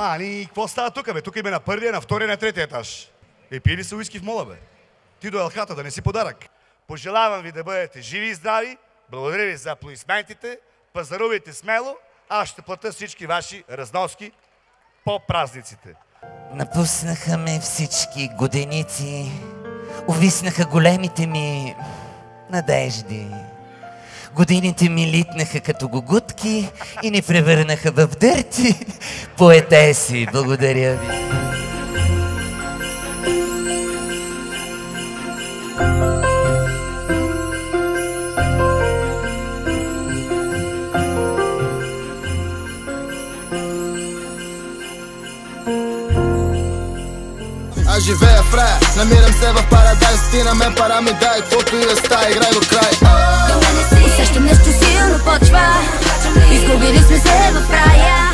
Мани, какво става тук, бе? Тук има на първия, на втория, на третия етаж. Пие ли се уиски в мола, бе? Ти до елхата, да не си подарък. Пожелавам ви да бъдете живи и здрави. Благодаря ви за аплодисментите. Пазарувайте смело. Аз ще платя всички ваши разноски по празниците. Напуснаха ме всички годеници. Увиснаха големите ми надежди. Годините ми литнаха като гугутки и ни превърнаха в дърти поетеси. Благодаря ви. Аз живея в рая, намирам се в парадайз. Ти на мен пара ми дай, каквото и да става, играй до край. Усещам нещо силно почва, изгубили сме се в рая.